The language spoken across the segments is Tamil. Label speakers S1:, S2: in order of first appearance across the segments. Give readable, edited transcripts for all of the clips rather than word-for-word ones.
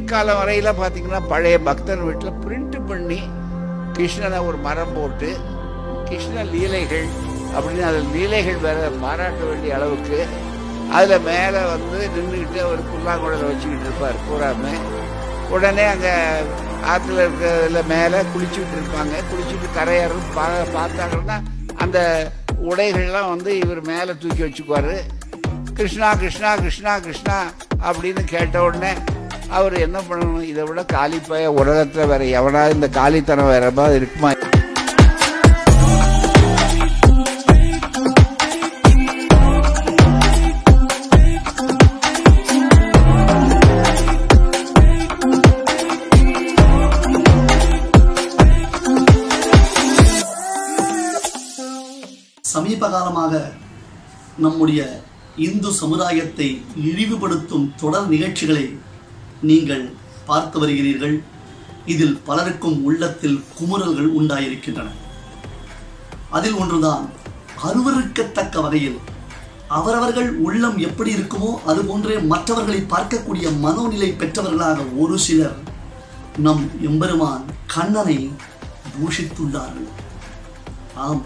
S1: பிற்காலம் வரையில் பார்த்தீங்கன்னா பழைய பக்தர் வீட்டில் பிரிண்ட் பண்ணி கிருஷ்ணனை ஒரு மரம் போட்டு கிருஷ்ண லீலைகள் அப்படின்னு அதில் லீலைகள் வேற பாராட்ட வேண்டிய அளவுக்கு அதில் மேலே வந்து நின்றுக்கிட்டு ஒரு புல்லாங்குழலை வச்சுக்கிட்டு இருப்பார் பூராமே. உடனே அங்கே ஆற்றுல இருக்கிறதுல மேலே குளிச்சுக்கிட்டு இருப்பாங்க. குளிச்சுட்டு கரையாரும் பார்த்தாங்கன்னா அந்த உடைகள்லாம் வந்து இவர் மேலே தூக்கி வச்சுக்குவார். கிருஷ்ணா கிருஷ்ணா கிருஷ்ணா கிருஷ்ணா அப்படின்னு கேட்ட உடனே அவர் என்ன பண்ணணும், இதை விட காலிப்பாய உலகத்தில் வேற எவனாவது இந்த காலித்தனம் வேற மாதிரி இருக்குமா?
S2: சமீப காலமாக நம்முடைய இந்து சமுதாயத்தை இழிவுபடுத்தும் தொடர் நிகழ்ச்சிகளை நீங்கள் பார்த்து வருகிறீர்கள். இதில் பலருக்கும் உள்ளத்தில் குமுறல்கள் உண்டாயிருக்கின்றன. அதில் ஒன்றுதான் அருவருக்கத்தக்க வகையில் அவரவர்கள் உள்ளம் எப்படி இருக்குமோ அதுபோன்றே மற்றவர்களை பார்க்கக்கூடிய மனோநிலை பெற்றவர்களாக ஒரு சிலர் நம் எம்பெருமான் கண்ணனை தூஷித்துள்ளார்கள். ஆம்,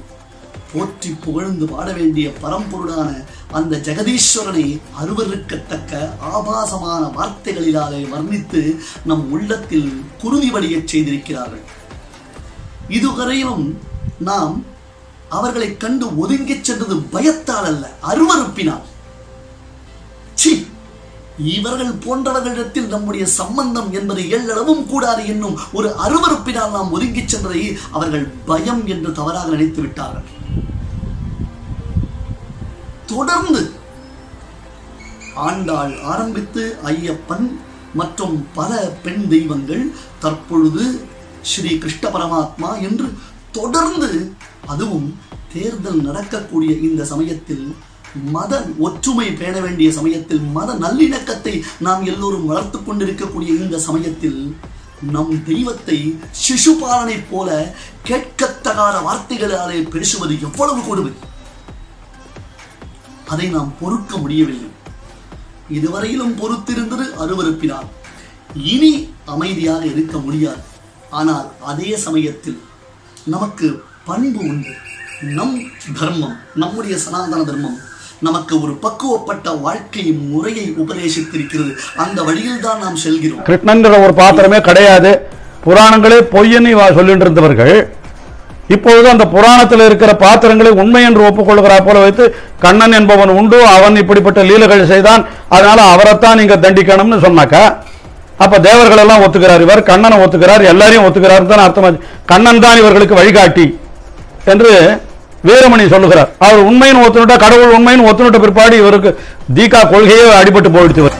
S2: போற்றி புகழ்ந்து பாட வேண்டிய பரம்பொருளான அந்த ஜெகதீஸ்வரனை அருவருக்கத்தக்க ஆபாசமான வார்த்தைகளிலாலே வர்ணித்து நம் உள்ளத்தில் குருதி வடியச் செய்திருக்கிறார்கள். இதுவரையிலும் நாம் அவர்களை கண்டு ஒதுங்கிச் சென்றது பயத்தால் அல்ல, அருவருப்பினால். இவர்கள் போன்றவர்களிடத்தில் நம்முடைய சம்பந்தம் என்பது எல்லளவும் கூடாது என்னும் ஒரு அருவருப்பினால் நாம் ஒதுங்கிச் சென்றதை அவர்கள் பயம் என்று தவறாக நினைத்து விட்டார்கள். தொடர்ந்து ஆண்டாள் ஆரம்பித்து ஐயப்பன் மற்றும் பல பெண் தெய்வங்கள், தற்பொழுது ஸ்ரீ கிருஷ்ண பரமாத்மா என்று தொடர்ந்து, அதுவும் தேர்தல் நடக்கக்கூடிய இந்த சமயத்தில், மத ஒற்றுமை பேண வேண்டிய சமயத்தில், மத நல்லிணக்கத்தை நாம் எல்லோரும் வளர்த்து கொண்டிருக்கக்கூடிய இந்த சமயத்தில் நம் தெய்வத்தை சிசுபாலனை போல கேட்கத்தகாத வார்த்தைகளாலே பேசுவது எவ்வளவு கொடுமை! அதை நாம் பொறுக்க முடியவில்லை. இதுவரையிலும் பொறுத்திருந்தது அருவருப்பினால். இனி அமைதியாக இருக்க முடியாது. ஆனால் அதே சமயத்தில் நமக்கு பண்பு உண்டு. நம் தர்மம், நம்முடைய சனாதன தர்மம் நமக்கு ஒரு பக்குவப்பட்ட வாழ்க்கை முறையை உபதேசித்திருக்கிறது. அந்த வழியில் தான் நாம் செல்கிறோம்.
S3: கிருஷ்ணன்ற ஒரு பாத்திரமே கிடையாது, புராணங்களே பொய்யன்னு சொல்லிட்டு இருந்தவர்கள் இப்பொழுது அந்த புராணத்தில் இருக்கிற பாத்திரங்களை உண்மை என்று ஒப்புக்கொள்கிறார் போல வைத்து கண்ணன் என்பவன் உண்டு, அவன் இப்படிப்பட்ட லீலைகள் செய்தான், அதனால அவரைத்தான் நீங்க தண்டிக்கணும்னு சொன்னாக்கா அப்ப தேவர்கள் எல்லாம் ஒத்துக்கிறார், இவர் கண்ணனை ஒத்துக்கிறார், எல்லாரையும் ஒத்துக்கிறார் தான் அர்த்தம். கண்ணன் தான் இவர்களுக்கு வழிகாட்டி என்று வீரமணி சொல்லுகிறார். அவர் உண்மையின் ஒத்துனுட்டா, கடவுள் உண்மையின் ஒத்துனுட்ட பிற்பாடு இவருக்கு தீகா கொள்கையே அடிபட்டு போயிடுச்சு.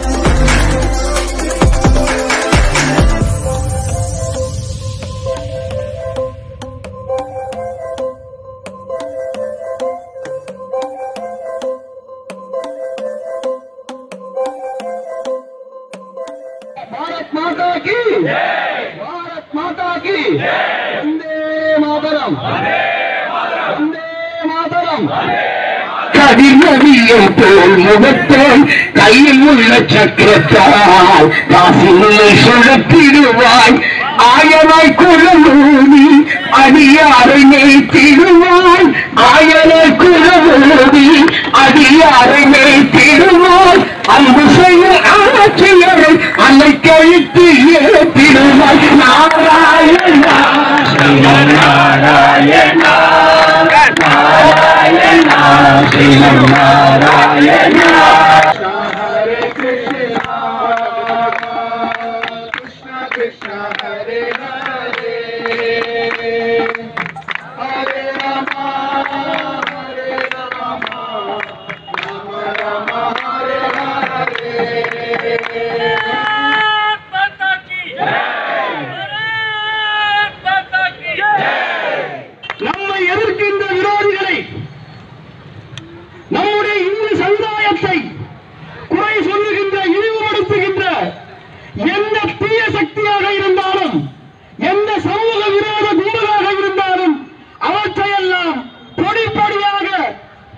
S4: भारत माता की जय, भारत माता की जय, वंदे मातरम, वंदे मातरम, கதிரவியை போல் முகத்தோல் கையில் உள்ள சக்கரத்தால் காசினை சுழத்திடுவாய், ஆயனாய் குலமூடி அடியாரை மேய்த்திடுவாய், ஆயனாய் குலமூடி அடியாரை மேய்த்திடுவாய், அன்பு செய்ய ஆட்சியரை அன்னை கழித்து ஏற்றிடுவாய். நாராயணா நாராயணா நாராயணா ஸ்ரீமன் நாராயணா. ஹரே கிருஷ்ணா கிருஷ்ணா கிருஷ்ணா ஹரே ஹரே, ஹரே ராமா ஹரே ராமா, ராம ராம ஹரே ஹரே. நம்மை எதிர்க்கின்ற விரோதிகளை, நம்முடைய இந்து சமுதாயத்தை குறை சொல்லுகின்ற, இழிவுபடுத்துகின்ற எந்த தீய சக்தியாக இருந்தாலும், எந்த சமூக விரோத கும்பலாக இருந்தாலும் அவற்றையெல்லாம் பொடிப்படியாக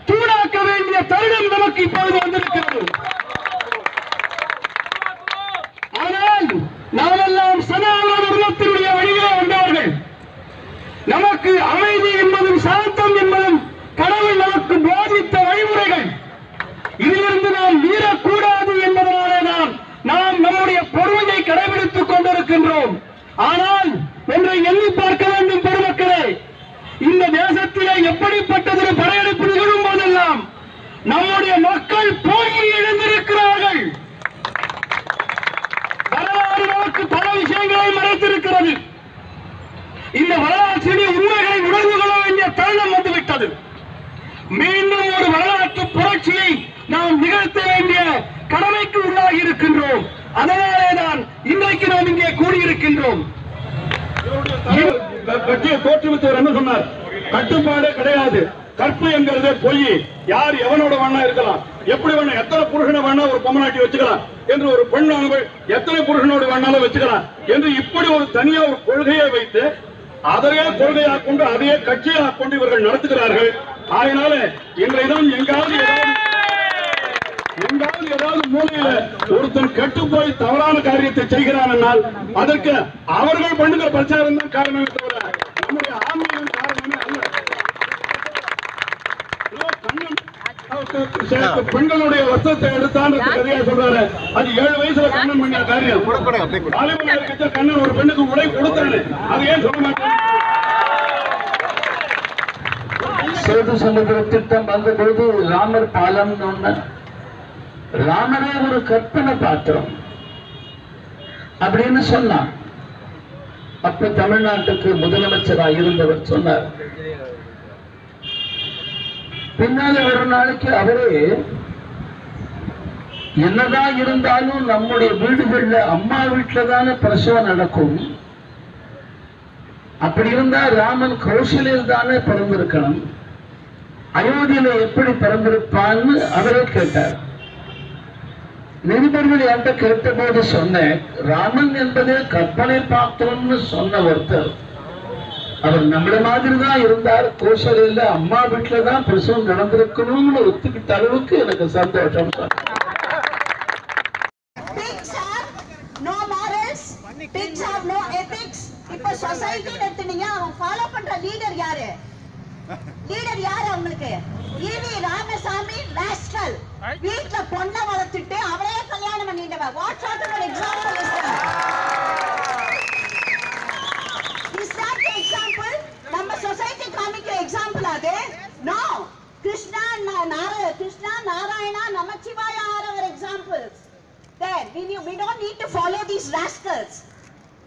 S4: தூளாக்க வேண்டிய தருணம் நமக்கு இப்பொழுது வந்திருக்கிறது. ஆனால் நமக்கு அமைதி என்பதும் சாந்தம் என்பதும் கடவுள் நமக்கு போதித்த வழிமுறைகள். இதிலிருந்து நாம் மீறக்கூடாது என்பதனாலே நாம் நம்முடைய பொறுமையை கடைபிடித்துக் கொண்டிருக்கின்றோம். ஆனால் ஒன்றை எண்ணி பார்க்க வேண்டும் பெருமக்களே, இந்த தேசத்திலே எப்படிப்பட்டதொரு படையெடுப்பு நிகழும் போதெல்லாம் நம்முடைய மக்கள் போகி இழந்திருக்கிறார்கள். வரலாறு நமக்கு பல விஷயங்களை மறைத்திருக்கிறது. இந்த வரலாற்றிலே உண்மைகளை உணர்ந்து கொள்ள வேண்டிய தருணம் வந்துவிட்டது. மீண்டும் ஒரு வரலாற்று புரட்சியை நாம் நிகழ்த்த வேண்டிய கடமைக்கு உள்ளாகி இருக்கின்றோம். அதனாலேதான் இன்றைக்கு நாம் இங்கே கூடியிருக்கின்றோம். கட்சியை தோற்றுவித்தவர் என்ன சொன்னார்? கட்டுப்பாடே கிடையாது, கற்பு என்கிறது பொய், யார் எவனோட வேணா இருக்கலாம், எப்படி வேணா, எத்தனை புருஷனை வேணா ஒரு பொம்மநாட்டி வச்சுக்கலாம் என்று, ஒரு பெண்ணானவள் எத்தனை புருஷனோடு வேணாலும் வச்சுக்கலாம் என்று இப்படி ஒரு தனியா ஒரு கொள்கையை வைத்து அதையே கொள்கையாக கொண்டு அதையே கட்சியாக கொண்டு இவர்கள் நடத்துகிறார்கள். அதனால இன்றைதான் எங்காவது ஏதாவது மூலையில ஒருத்தன் கெட்டு போய் தவறான காரியத்தை செய்கிறான் என்றால் அதற்கு அவர்கள் பண்ணுகிற பிரச்சாரம் தான் காரணமே தவிர நம்முடைய ஆன்மீகம் காரணமே அல்ல. பெண்களுடைய வஸ்திரத்தை எடுத்தான் கதையா சொல்றாரு. அது 7 வயசுல கண்ணன் பண்ணிய காரியம். கண்ணன் ஒரு பெண்ணுக்கு உடை கொடுத்தாரு, அது ஏன் சொல்ல மாட்டேன்?
S5: சேது சமுதிர திட்டம் வந்த பொழுது ராமர் பாலம், ராமரே ஒரு கற்பனை பாத்திரம் அப்படின்னு சொன்னார். அப்ப தமிழ்நாட்டுக்கு முதலமைச்சராக இருந்தவர் சொன்னார். பின்னால ஒரு நாளைக்கு அவரே என்னதான் இருந்தாலும் நம்முடைய வீடுகள்ல அம்மா வீட்டுல தானே பிரசவம் நடக்கும், அப்படி இருந்தா ராமன் கௌசல்யில் தானே பிறந்திருக்கணும், அயோத்தியில எப்படி பிறந்திருப்பான்னு அவரே கேட்டார். நிருபர்கள் என்கிட்ட கேட்ட போது சொன்னேன், ராமன் என்பது கற்பனை பாத்திரம்னு சொன்ன ஒருத்தர், அவர் நம்மள மாதிரி தான் இருந்தார், கோசலையில அம்மா வீட்டுல தான் பிரசவம் நடந்திருக்கணும்னு ஒத்துக்கிட்ட அளவுக்கு எனக்கு சந்தோஷம்.
S6: இப்ப சொசைட்டி எடுத்துனீங்க, அவங்க ஃபாலோ பண்ற லீடர் யாரு? அவங்களுக்கு ஈவி ராமசாமி ராஸ்கல் வீட்ல பொண்ணை வளர்த்துட்டு அவரே கல்யாணம் பண்ணிட்டவ. What sort of example is that? Is that the example? நம்ம சொசைட்டி காமிக்கிற எக்ஸாம்பிள் அது? No. Krishna Narayana Namashivaya are our examples. Then we don't need to follow these rascals.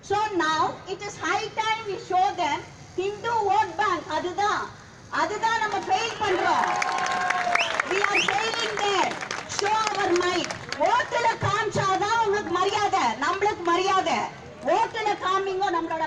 S6: So now it is high time we show them Hindu vote bank. அதுதான் நம்ம ஃபெயில் பண்றோம். We are failing there. Show our might. ஓட்டுல காமிச்சாதான் உங்களுக்கு மரியாதை, நம்மளுக்கு மரியாதை. ஓட்டுல காமிங்க நம்மளோட